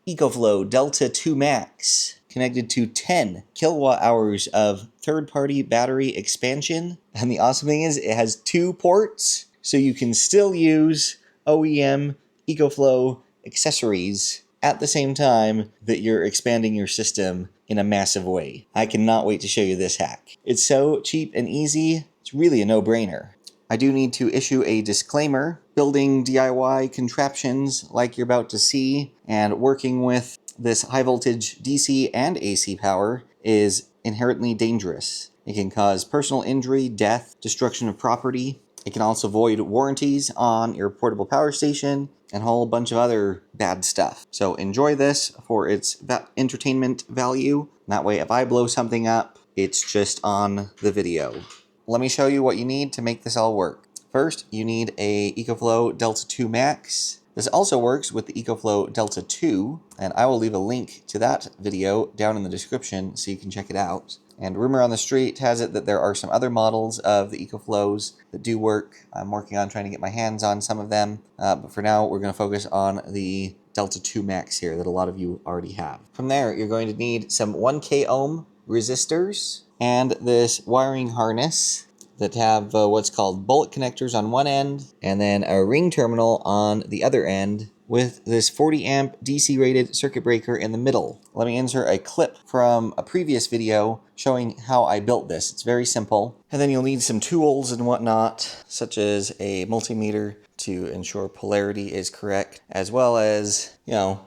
EcoFlow Delta 2 Max, connected to 10 kilowatt hours of third-party battery expansion. And the awesome thing is it has 2 ports, so you can still use OEM EcoFlow accessories at the same time that you're expanding your system in a massive way. I cannot wait to show you this hack. It's so cheap and easy, it's really a no-brainer. I do need to issue a disclaimer. Building DIY contraptions like you're about to see and working with this high voltage DC and AC power is inherently dangerous. It can cause personal injury, death, destruction of property. It can also void warranties on your portable power station and a whole bunch of other bad stuff. So enjoy this for its entertainment value. That way, if I blow something up, it's just on the video. Let me show you what you need to make this all work. First, you need a EcoFlow Delta 2 Max. This also works with the EcoFlow Delta 2, and I will leave a link to that video down in the description so you can check it out. And rumor on the street has it that there are some other models of the EcoFlows that do work. I'm working on trying to get my hands on some of them, but for now we're going to focus on the Delta 2 Max here that a lot of you already have. From there, you're going to need some 1K ohm resistors and this wiring harness that have what's called bullet connectors on one end and then a ring terminal on the other end with this 40 amp DC rated circuit breaker in the middle. Let me insert a clip from a previous video showing how I built this. It's very simple. And then you'll need some tools and whatnot, such as a multimeter to ensure polarity is correct, as well as,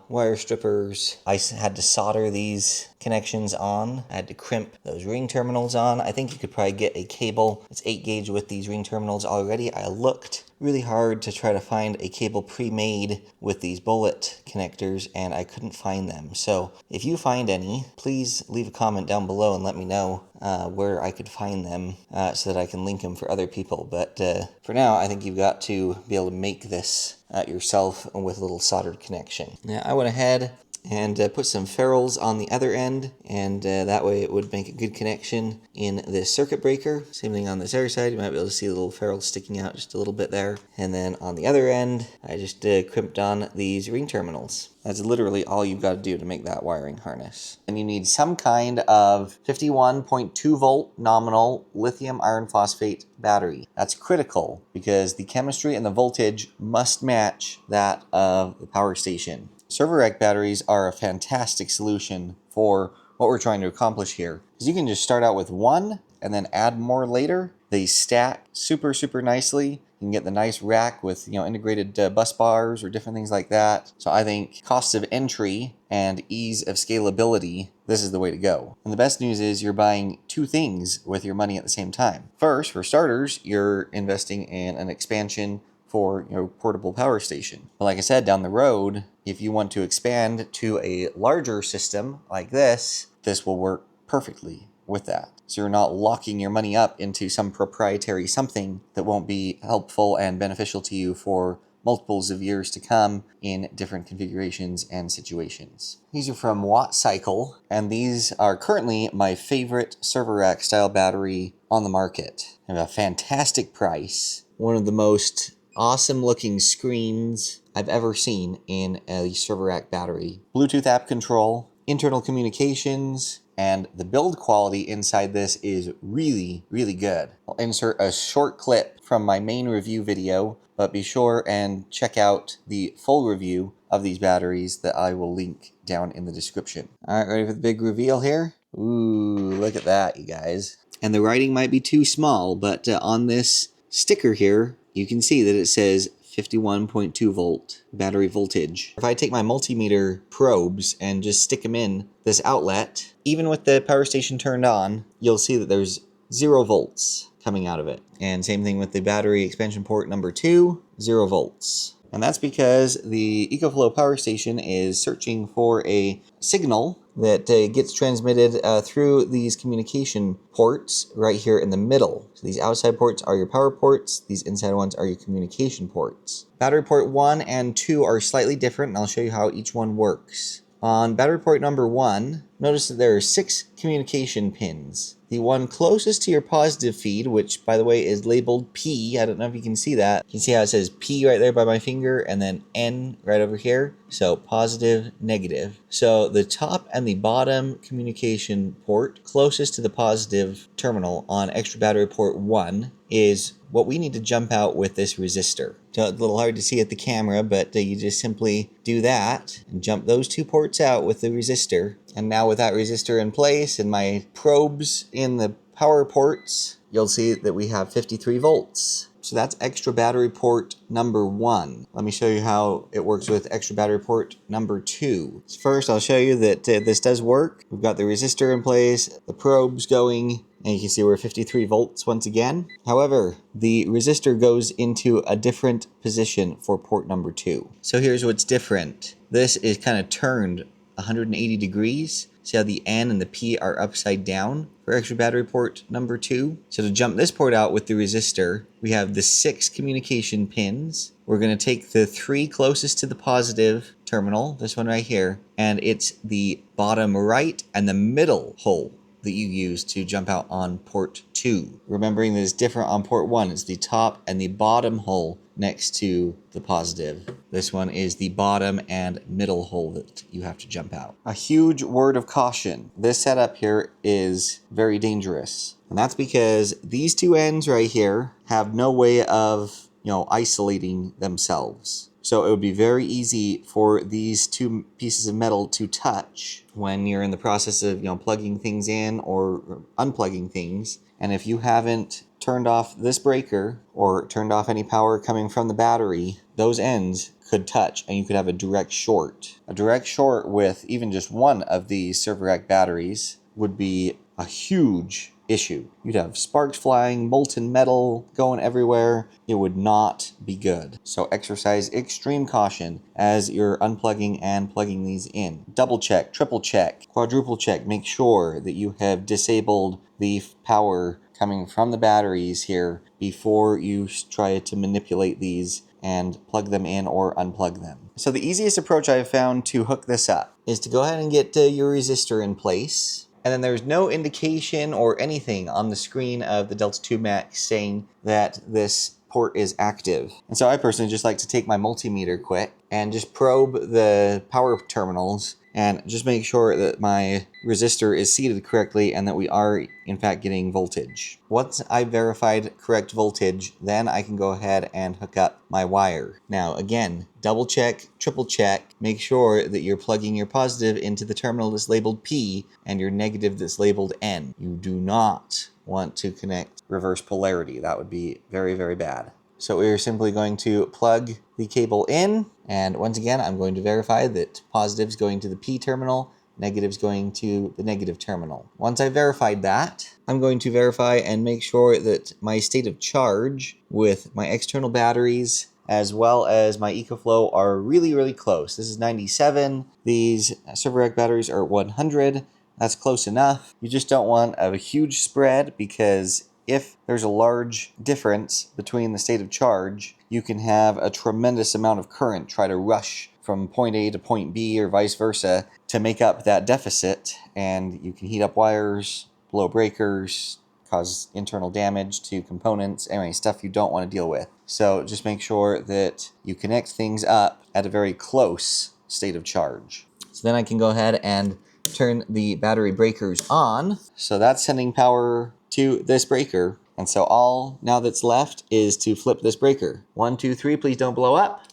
wire strippers. I had to solder these connections on. I had to crimp those ring terminals on. I think you could probably get a cable. It's 8 gauge with these ring terminals already. I looked really hard to try to find a cable pre-made with these bullet connectors, and I couldn't find them. So if you find any, please leave a comment down below and let me know where I could find them so that I can link them for other people. But for now, I think you've got to be able to make this yourself with a little soldered connection. Now, I went ahead and put some ferrules on the other end, and that way it would make a good connection in this circuit breaker. Same thing on this other side. You might be able to see the little ferrules sticking out just a little bit there. And then on the other end, I just crimped on these ring terminals. That's literally all you've got to do to make that wiring harness. And you need some kind of 51.2 volt nominal lithium iron phosphate battery. That's critical because the chemistry and the voltage must match that of the power station. Server rack batteries are a fantastic solution for what we're trying to accomplish here. Because you can just start out with one and then add more later. They stack super, super nicely. You can get the nice rack with integrated bus bars or different things like that. So I think cost of entry and ease of scalability, this is the way to go. And the best news is you're buying 2 things with your money at the same time. First, for starters, you're investing in an expansion for your portable power station. But like I said, down the road, if you want to expand to a larger system like this will work perfectly with that. So you're not locking your money up into some proprietary something that won't be helpful and beneficial to you for multiples of years to come in different configurations and situations. These are from WattCycle, and these are currently my favorite server rack style battery on the market. They have a fantastic price, one of the most awesome looking screens I've ever seen in a server rack battery. Bluetooth app control, internal communications, and the build quality inside this is really, really good. I'll insert a short clip from my main review video, but be sure and check out the full review of these batteries that I will link down in the description. All right, ready for the big reveal here? Ooh, look at that, you guys. And the writing might be too small, but on this sticker here, you can see that it says 51.2 volt battery voltage. If I take my multimeter probes and just stick them in this outlet, even with the power station turned on, you'll see that there's 0 volts coming out of it. And same thing with the battery expansion port number 2, 0 volts. And that's because the EcoFlow power station is searching for a signal that gets transmitted through these communication ports right here in the middle. So these outside ports are your power ports, these inside ones are your communication ports. Battery port 1 and 2 are slightly different, and I'll show you how each one works. On battery port number 1, notice that there are 6 communication pins. the one closest to your positive feed, which by the way is labeled P. I don't know if you can see that. You can see how it says P right there by my finger and then N right over here. So positive, negative. So the top and the bottom communication port closest to the positive terminal on extra battery port 1 is what we need to jump out with this resistor. So it's a little hard to see at the camera, but you just simply do that and jump those 2 ports out with the resistor. And now with that resistor in place and my probes in the power ports, you'll see that we have 53 volts. So that's extra battery port number 1. Let me show you how it works with extra battery port number 2. First, I'll show you that this does work. We've got the resistor in place, the probes going, and you can see we're 53 volts once again. However, the resistor goes into a different position for port number 2. So here's what's different. This is kind of turned 180 degrees. See how the N and the P are upside down for extra battery port number 2? So to jump this port out with the resistor, we have the 6 communication pins. We're going to take the 3 closest to the positive terminal, this one right here, and it's the bottom right and the middle hole that you use to jump out on port 2. Remembering that it's different on port 1. It's the top and the bottom hole next to the positive. This one is the bottom and middle hole that you have to jump out. A huge word of caution. This setup here is very dangerous. And that's because these 2 ends right here have no way of, isolating themselves. So it would be very easy for these 2 pieces of metal to touch when you're in the process of, plugging things in or unplugging things. And if you haven't turned off this breaker or turned off any power coming from the battery, those ends could touch and you could have a direct short. A direct short with even just one of these server rack batteries would be a huge issue. You'd have sparks flying, molten metal going everywhere. It would not be good. So exercise extreme caution as you're unplugging and plugging these in. Double check, triple check, quadruple check. Make sure that you have disabled the power coming from the batteries here before you try to manipulate these and plug them in or unplug them. So the easiest approach I've found to hook this up is to go ahead and get your resistor in place. And then there's no indication or anything on the screen of the Delta 2 Max saying that this port is active. And so I personally just like to take my multimeter quick and just probe the power terminals and just make sure that my resistor is seated correctly and that we are in fact getting voltage. Once I've verified correct voltage, then I can go ahead and hook up my wire. Now again, double check, triple check, make sure that you're plugging your positive into the terminal that's labeled P and your negative that's labeled N. You do not want to connect reverse polarity. That would be very, very bad. So we're simply going to plug the cable in, and once again I'm going to verify that positive's going to the P terminal, negative's going to the negative terminal. Once I've verified that, I'm going to verify and make sure that my state of charge with my external batteries as well as my EcoFlow are really, really close. This is 97. These server rack batteries are 100. That's close enough. You just don't want a huge spread because if there's a large difference between the state of charge, you can have a tremendous amount of current try to rush from point A to point B or vice versa to make up that deficit, and you can heat up wires, blow breakers, cause internal damage to components, anyway, stuff you don't want to deal with. So just make sure that you connect things up at a very close state of charge. So then I can go ahead and turn the battery breakers on. So that's sending power to this breaker. And so all now that's left is to flip this breaker. 1, 2, 3, please don't blow up.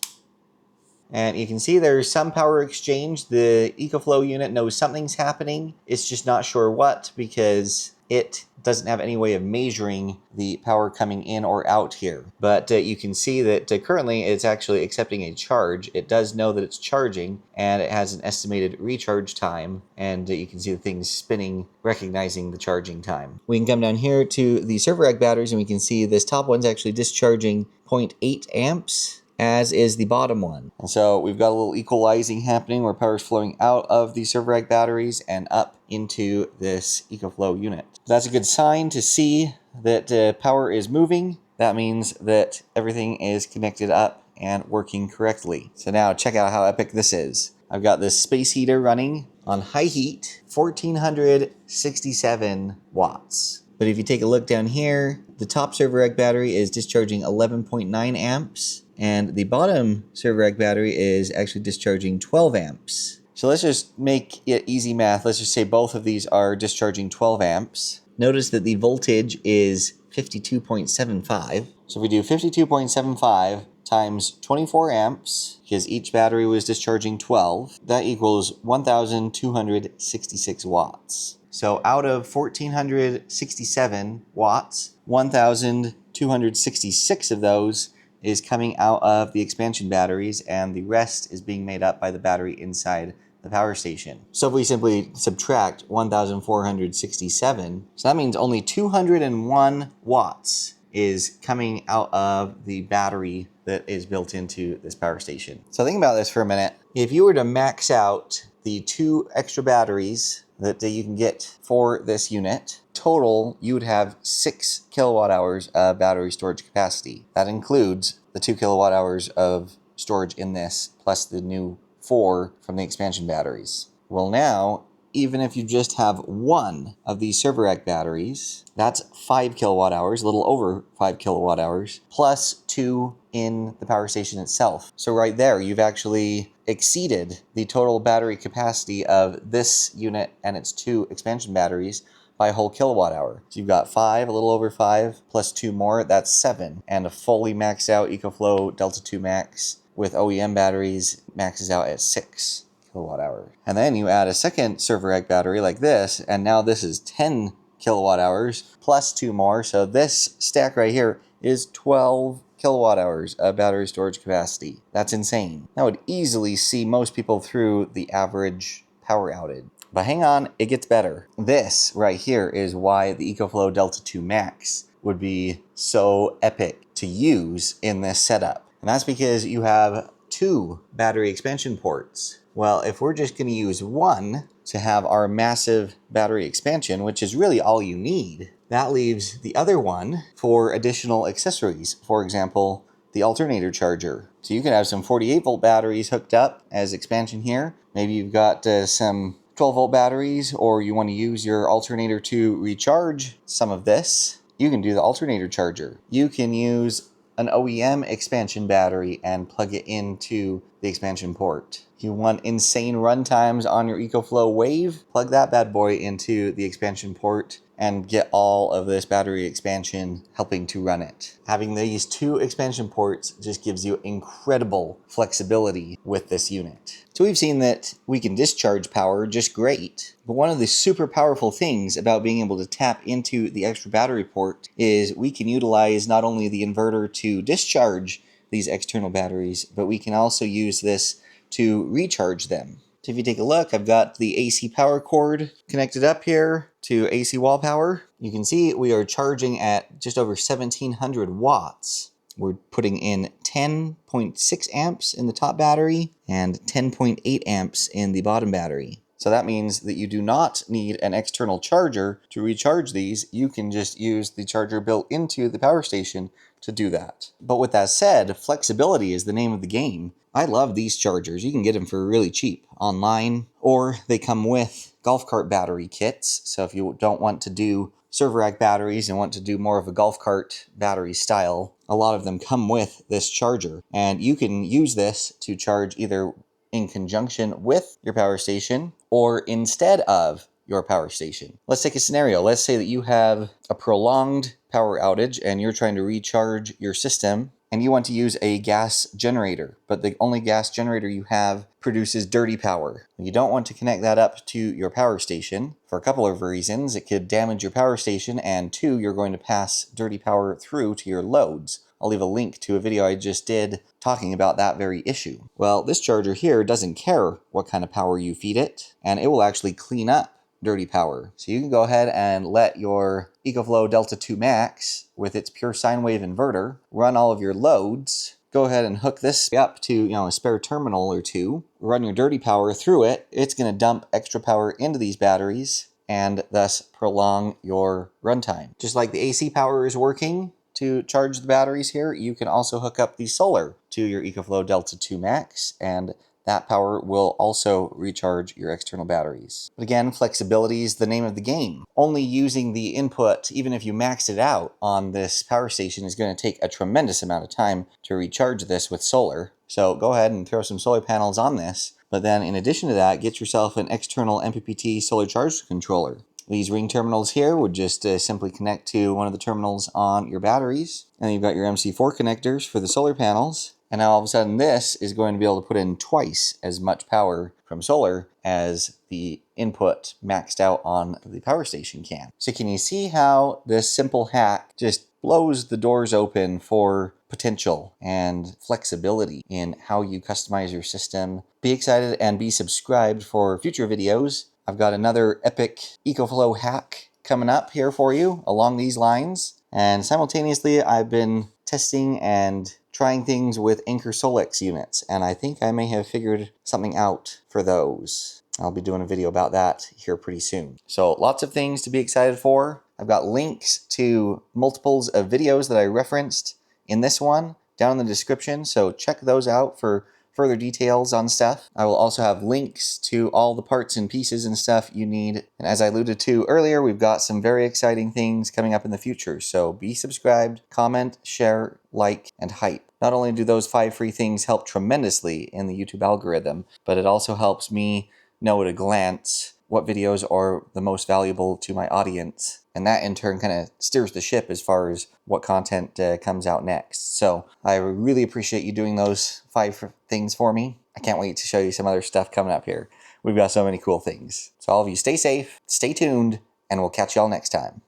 And you can see there's some power exchange. The EcoFlow unit knows something's happening. It's just not sure what because it doesn't have any way of measuring the power coming in or out here. But you can see that currently it's actually accepting a charge. It does know that it's charging and it has an estimated recharge time. And you can see the things spinning, recognizing the charging time. We can come down here to the server rack batteries and we can see this top one's actually discharging 0.8 amps. As is the bottom one. And so we've got a little equalizing happening where power is flowing out of the server rack batteries and up into this EcoFlow unit. That's a good sign to see that power is moving. That means that everything is connected up and working correctly. So now check out how epic this is. I've got this space heater running on high heat, 1467 watts. But if you take a look down here, the top server rack battery is discharging 11.9 amps, and the bottom server rack battery is actually discharging 12 amps. So let's just make it easy math. Let's just say both of these are discharging 12 amps. Notice that the voltage is 52.75. So if we do 52.75 times 24 amps, because each battery was discharging 12, that equals 1,266 watts. So out of 1,467 watts, 1,266 of those is coming out of the expansion batteries, and the rest is being made up by the battery inside the power station. So if we simply subtract 1,467, so that means only 201 watts is coming out of the battery that is built into this power station. So think about this for a minute. If you were to max out the 2 extra batteries that you can get for this unit, total you would have 6 kilowatt hours of battery storage capacity. That includes the 2 kilowatt hours of storage in this, plus the new 4 from the expansion batteries. Well, now, even if you just have one of these server rack batteries, that's 5 kilowatt hours, a little over 5 kilowatt hours, plus 2 in the power station itself. So right there, you've actually exceeded the total battery capacity of this unit and its 2 expansion batteries by a whole kilowatt hour. So you've got 5, a little over 5, plus 2 more, that's 7. And a fully maxed out EcoFlow Delta 2 Max with OEM batteries maxes out at 6 kilowatt hours. And then you add a second server rack battery like this, and now this is 10 kilowatt hours plus 2 more. So this stack right here is 12 kilowatt hours of battery storage capacity. That's insane. That would easily see most people through the average power outage. But hang on, it gets better. This right here is why the EcoFlow Delta 2 Max would be so epic to use in this setup. And that's because you have 2 battery expansion ports. Well, if we're just going to use one to have our massive battery expansion, which is really all you need, that leaves the other one for additional accessories. For example, the alternator charger. So you can have some 48 volt batteries hooked up as expansion here. Maybe you've got some 12 volt batteries, or you want to use your alternator to recharge some of this. You can do the alternator charger. You can use an OEM expansion battery and plug it into the expansion port. You want insane run times on your EcoFlow Wave? Plug that bad boy into the expansion port and get all of this battery expansion helping to run it. Having these 2 expansion ports just gives you incredible flexibility with this unit. So we've seen that we can discharge power just great, but one of the super powerful things about being able to tap into the extra battery port is we can utilize not only the inverter to discharge these external batteries, but we can also use this to recharge them. So if you take a look, I've got the AC power cord connected up here to AC wall power. You can see we are charging at just over 1700 watts. We're putting in 10.6 amps in the top battery and 10.8 amps in the bottom battery. So that means that you do not need an external charger to recharge these. You can just use the charger built into the power station to do that. But with that said, flexibility is the name of the game. I love these chargers. You can get them for really cheap online, or they come with golf cart battery kits. So if you don't want to do server rack batteries and want to do more of a golf cart battery style, a lot of them come with this charger. And you can use this to charge either in conjunction with your power station or instead of your power station. Let's take a scenario. Let's say that you have a prolonged power outage and you're trying to recharge your system and you want to use a gas generator, but the only gas generator you have produces dirty power. You don't want to connect that up to your power station for a couple of reasons. It could damage your power station, and 2, you're going to pass dirty power through to your loads. I'll leave a link to a video I just did talking about that very issue. Well, this charger here doesn't care what kind of power you feed it, and it will actually clean up dirty power. So you can go ahead and let your EcoFlow Delta 2 Max with its pure sine wave inverter run all of your loads. Go ahead and hook this up to a spare terminal or 2. Run your dirty power through it. It's going to dump extra power into these batteries and thus prolong your runtime. Just like the AC power is working to charge the batteries here, you can also hook up the solar to your EcoFlow Delta 2 Max, and that power will also recharge your external batteries. But again, flexibility is the name of the game. Only using the input, even if you max it out on this power station, is going to take a tremendous amount of time to recharge this with solar. So go ahead and throw some solar panels on this. But then in addition to that, get yourself an external MPPT solar charge controller. These ring terminals here would just simply connect to one of the terminals on your batteries. And then you've got your MC4 connectors for the solar panels. And now all of a sudden this is going to be able to put in twice as much power from solar as the input maxed out on the power station can. So can you see how this simple hack just blows the doors open for potential and flexibility in how you customize your system? Be excited and be subscribed for future videos. I've got another epic EcoFlow hack coming up here for you along these lines. And simultaneously, I've been testing and trying things with Anchor Solex units, and I think I may have figured something out for those. I'll be doing a video about that here pretty soon. So lots of things to be excited for. I've got links to multiples of videos that I referenced in this one down in the description, so check those out for further details on stuff. I will also have links to all the parts and pieces and stuff you need. And as I alluded to earlier, we've got some very exciting things coming up in the future. So be subscribed, comment, share, like, and hype. Not only do those 5 free things help tremendously in the YouTube algorithm, but it also helps me know at a glance what videos are the most valuable to my audience. And that in turn kind of steers the ship as far as what content comes out next. So I really appreciate you doing those 5 things for me. I can't wait to show you some other stuff coming up here. We've got so many cool things. So all of you stay safe, stay tuned, and we'll catch y'all next time.